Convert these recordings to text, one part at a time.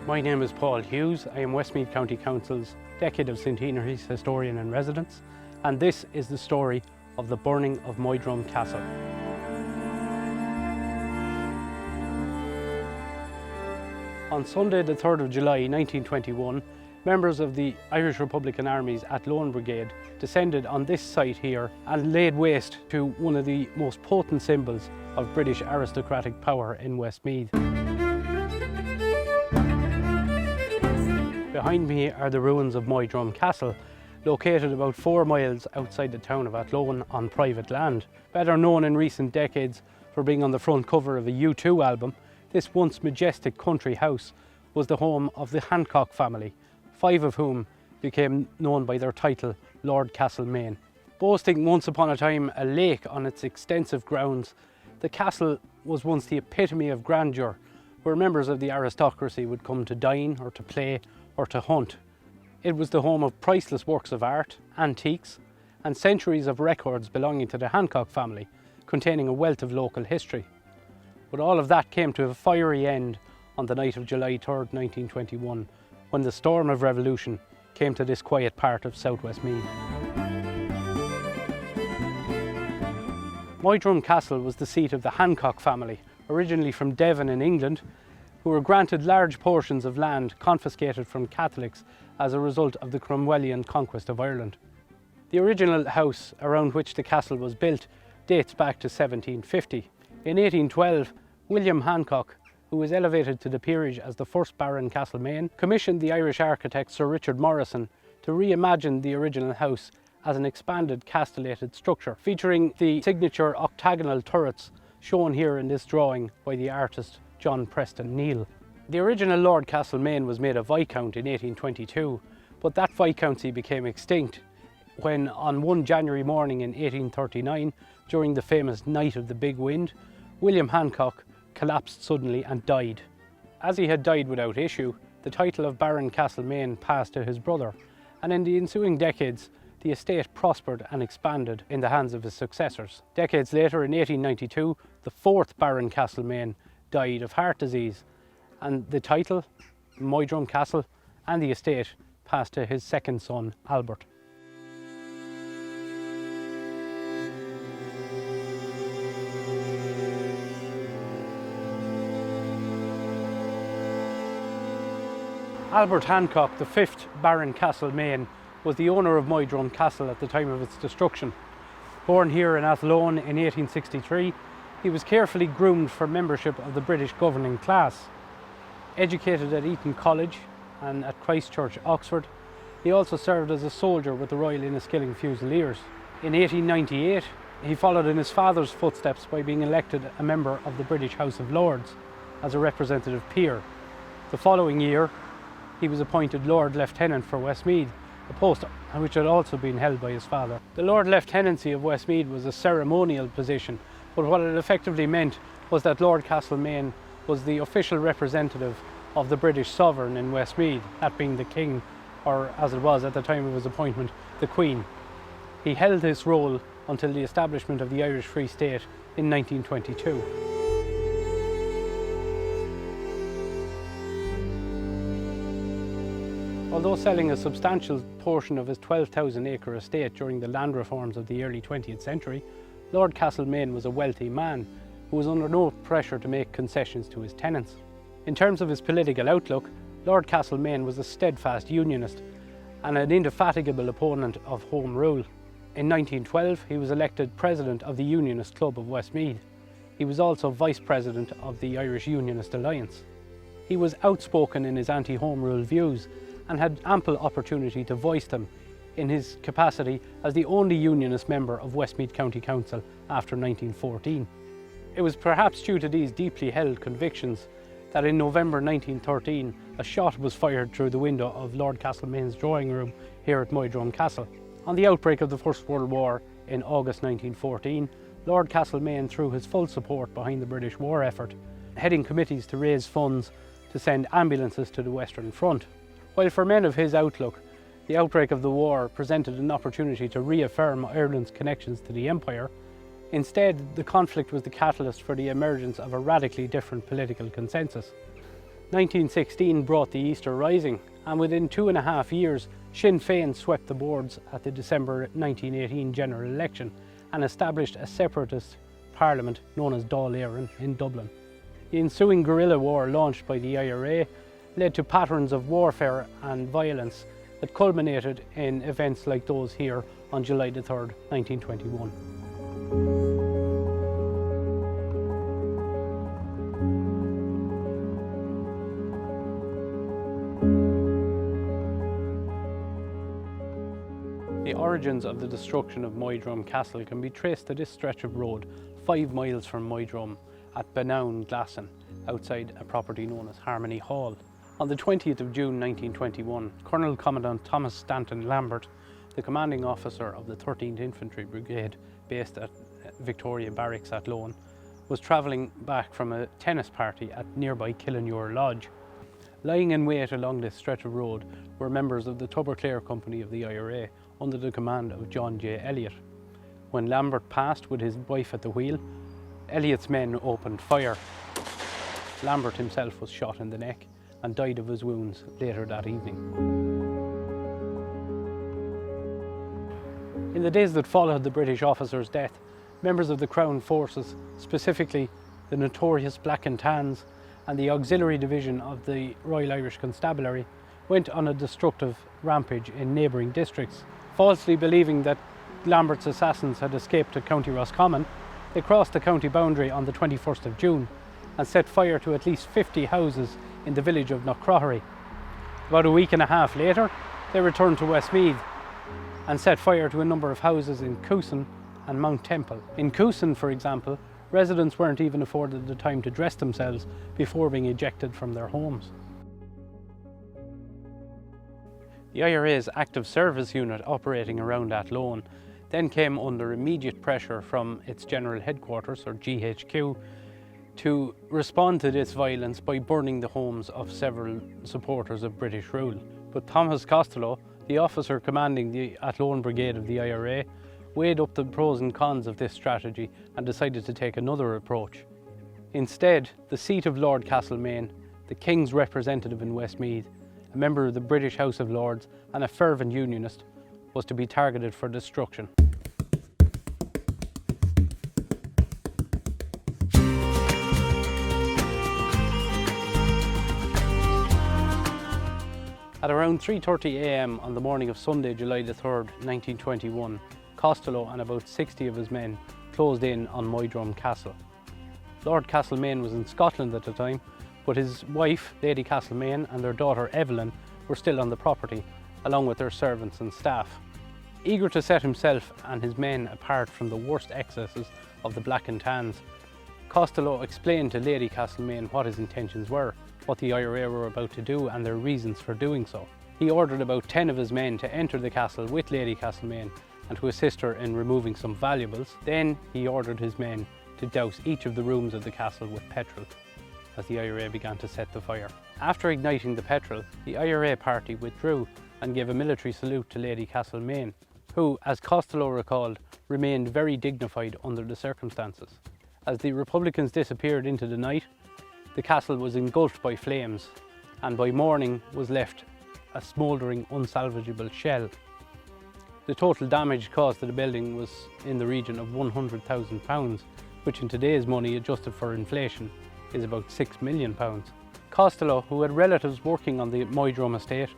My name is Paul Hughes. I am Westmeath County Council's Decade of Centenaries Historian in Residence, and this is the story of the burning of Moydrum Castle. On Sunday the 3rd of July 1921, members of the Irish Republican Army's Athlone Brigade descended on this site here and laid waste to one of the most potent symbols of British aristocratic power in Westmeath. Behind me are the ruins of Moydrum Castle, located about 4 miles outside the town of Athlone on private land. Better known in recent decades for being on the front cover of a U2 album, this once majestic country house was the home of the Hancock family, 5 of whom became known by their title Lord Castlemaine. Boasting once upon a time a lake on its extensive grounds, the castle was once the epitome of grandeur, where members of the aristocracy would come to dine or to play or to hunt. It was the home of priceless works of art, antiques, and centuries of records belonging to the Hancock family, containing a wealth of local history. But all of that came to a fiery end on the night of July 3rd, 1921, when the storm of revolution came to this quiet part of South Westmeath. Moydrum Castle was the seat of the Hancock family, originally from Devon in England, who were granted large portions of land confiscated from Catholics as a result of the Cromwellian conquest of Ireland. The original house around which the castle was built dates back to 1750. In 1812, William Hancock, who was elevated to the peerage as the first Baron Castlemaine, commissioned the Irish architect Sir Richard Morrison to reimagine the original house as an expanded castellated structure, featuring the signature octagonal turrets shown here in this drawing by the artist John Preston Neal. The original Lord Castlemaine was made a Viscount in 1822, but that Viscountcy became extinct when, on one January morning in 1839, during the famous Night of the Big Wind, William Hancock collapsed suddenly and died. As he had died without issue, the title of Baron Castlemaine passed to his brother, and in the ensuing decades, the estate prospered and expanded in the hands of his successors. Decades later, in 1892, the 4th Baron Castlemaine died of heart disease, and the title, Moydrum Castle, and the estate passed to his second son, Albert. Albert Hancock, the 5th Baron Castlemaine, was the owner of Moydrum Castle at the time of its destruction. Born here in Athlone in 1863, he was carefully groomed for membership of the British governing class. Educated at Eton College and at Christ Church, Oxford, he also served as a soldier with the Royal Inniskilling Fusiliers. In 1898, he followed in his father's footsteps by being elected a member of the British House of Lords as a representative peer. The following year, he was appointed Lord Lieutenant for Westmeath, a post which had also been held by his father. The Lord Lieutenancy of Westmeath was a ceremonial position, but what it effectively meant was that Lord Castlemaine was the official representative of the British sovereign in Westmeath, that being the King, or as it was at the time of his appointment, the Queen. He held this role until the establishment of the Irish Free State in 1922. Although selling a substantial portion of his 12,000-acre estate during the land reforms of the early 20th century, Lord Castlemaine was a wealthy man who was under no pressure to make concessions to his tenants. In terms of his political outlook, Lord Castlemaine was a steadfast unionist and an indefatigable opponent of Home Rule. In 1912, he was elected president of the Unionist Club of Westmeath. He was also vice president of the Irish Unionist Alliance. He was outspoken in his anti-Home Rule views and had ample opportunity to voice them in his capacity as the only unionist member of Westmeath County Council after 1914. It was perhaps due to these deeply held convictions that in November 1913 a shot was fired through the window of Lord Castlemaine's drawing room here at Moydrum Castle. On the outbreak of the First World War in August 1914, Lord Castlemaine threw his full support behind the British war effort, heading committees to raise funds to send ambulances to the Western Front. While for men of his outlook, the outbreak of the war presented an opportunity to reaffirm Ireland's connections to the Empire, instead the conflict was the catalyst for the emergence of a radically different political consensus. 1916 brought the Easter Rising, and within 2.5 years, Sinn Féin swept the boards at the December 1918 general election and established a separatist parliament known as Dáil Éireann in Dublin. The ensuing guerrilla war launched by the IRA led to patterns of warfare and violence that culminated in events like those here on July 3rd, 1921. The origins of the destruction of Moydrum Castle can be traced to this stretch of road 5 miles from Moydrum at Benown, Glasson, outside a property known as Harmony Hall. On the 20th of June 1921, Colonel Commandant Thomas Stanton Lambert, the commanding officer of the 13th Infantry Brigade based at Victoria Barracks at Lone, was travelling back from a tennis party at nearby Killinure Lodge. Lying in wait along this stretch of road were members of the Tubber-Clare Company of the IRA under the command of John J. Elliott. When Lambert passed with his wife at the wheel, Elliott's men opened fire. Lambert himself was shot in the neck and died of his wounds later that evening. In the days that followed the British officer's death, members of the Crown Forces, specifically the notorious Black and Tans and the Auxiliary Division of the Royal Irish Constabulary, went on a destructive rampage in neighbouring districts. Falsely believing that Lambert's assassins had escaped to County Roscommon, they crossed the county boundary on the 21st of June and set fire to at least 50 houses in the village of Knockcrothery. About a week and a half later, they returned to Westmeath and set fire to a number of houses in Coosan and Mount Temple. In Coosan, for example, residents weren't even afforded the time to dress themselves before being ejected from their homes. The IRA's active service unit operating around Athlone then came under immediate pressure from its general headquarters, or GHQ, to respond to this violence by burning the homes of several supporters of British rule. But Thomas Costello, the officer commanding the Athlone Brigade of the IRA, weighed up the pros and cons of this strategy and decided to take another approach. Instead, the seat of Lord Castlemaine, the King's representative in Westmeath, a member of the British House of Lords and a fervent unionist, was to be targeted for destruction. At around 3:30 a.m. on the morning of Sunday, July the 3rd, 1921, Costello and about 60 of his men closed in on Moydrum Castle. Lord Castlemaine was in Scotland at the time, but his wife, Lady Castlemaine, and their daughter Evelyn were still on the property, along with their servants and staff. Eager to set himself and his men apart from the worst excesses of the Black and Tans, Costello explained to Lady Castlemaine what his intentions were, what the IRA were about to do and their reasons for doing so. He ordered about 10 of his men to enter the castle with Lady Castlemaine and to assist her in removing some valuables. Then he ordered his men to douse each of the rooms of the castle with petrol as the IRA began to set the fire. After igniting the petrol, the IRA party withdrew and gave a military salute to Lady Castlemaine, who, as Costello recalled, remained very dignified under the circumstances. As the Republicans disappeared into the night, the castle was engulfed by flames and by morning was left a smouldering, unsalvageable shell. The total damage caused to the building was in the region of £100,000, which in today's money, adjusted for inflation, is about £6 million. Costello, who had relatives working on the Moydrum estate,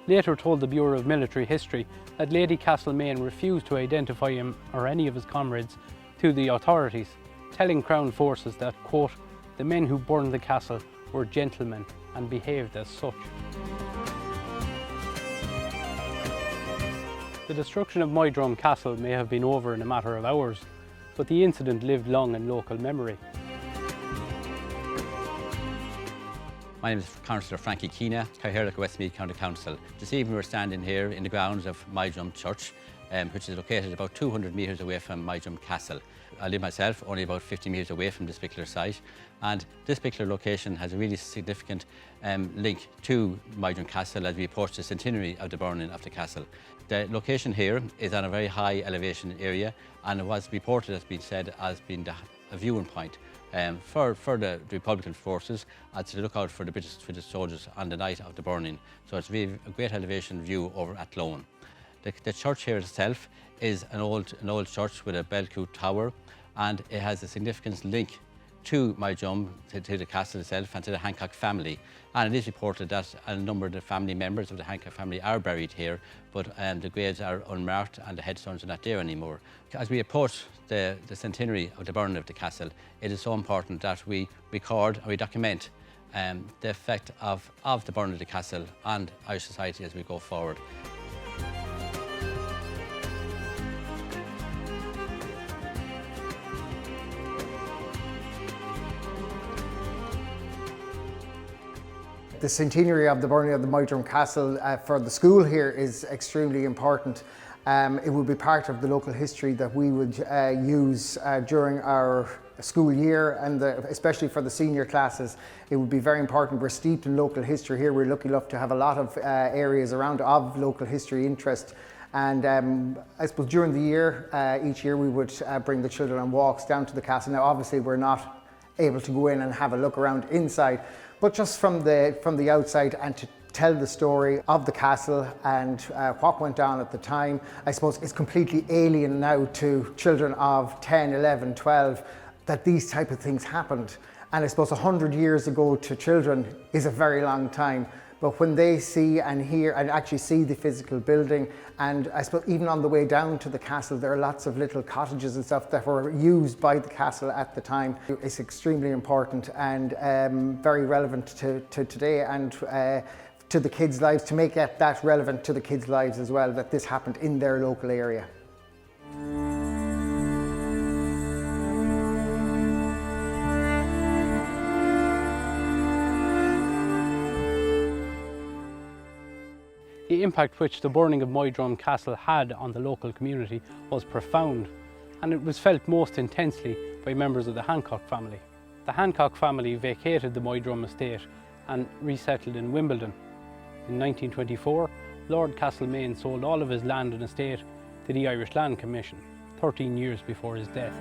later told the Bureau of Military History that Lady Castlemaine refused to identify him or any of his comrades to the authorities, telling Crown Forces that, quote, "the men who burned the castle were gentlemen and behaved as such." The destruction of Moydrum Castle may have been over in a matter of hours, but the incident lived long in local memory. My name is Councillor Frankie Keena, Cathaoirleach Westmeath County Council. This evening we're standing here in the grounds of Moydrum Church, which is located about 200 metres away from Moydrum Castle. I live myself only about 50 metres away from this particular site, and this particular location has a really significant link to Moydrum Castle as we approach the centenary of the burning of the castle. The location here is on a very high elevation area, and it was reported, as been said, as being a viewing point for the Republican forces and to look out for the British soldiers on the night of the burning. So it's a great elevation view over Athlone. The church here itself is an old church with a bell-cue tower, and it has a significant link to Moydrum, to the castle itself and to the Hancock family. And it is reported that a number of the family members of the Hancock family are buried here, but the graves are unmarked and the headstones are not there anymore. As we approach the centenary of the burning of the castle, it is so important that we record and we document the effect of the burning of the castle on Irish society as we go forward. The centenary of the burning of the Moydrum Castle for the school here is extremely important. It will be part of the local history that we would use during our school year, and especially for the senior classes. It would be very important. We're steeped in local history here. We're lucky enough to have a lot of areas around of local history interest. And I suppose during the year, each year we would bring the children on walks down to the castle. Now obviously we're not able to go in and have a look around inside, but just from the outside, and to tell the story of the castle and what went on at the time. I suppose it's completely alien now to children of 10, 11, 12 that these type of things happened. And I suppose 100 years ago to children is a very long time. But when they see and hear and actually see the physical building, and I suppose even on the way down to the castle, there are lots of little cottages and stuff that were used by the castle at the time. It's extremely important and very relevant to today and to the kids' lives, to make that relevant to the kids' lives as well, that this happened in their local area. The impact which the burning of Moydrum Castle had on the local community was profound, and it was felt most intensely by members of the Hancock family. The Hancock family vacated the Moydrum estate and resettled in Wimbledon. In 1924, Lord Castlemaine sold all of his land and estate to the Irish Land Commission, 13 years before his death.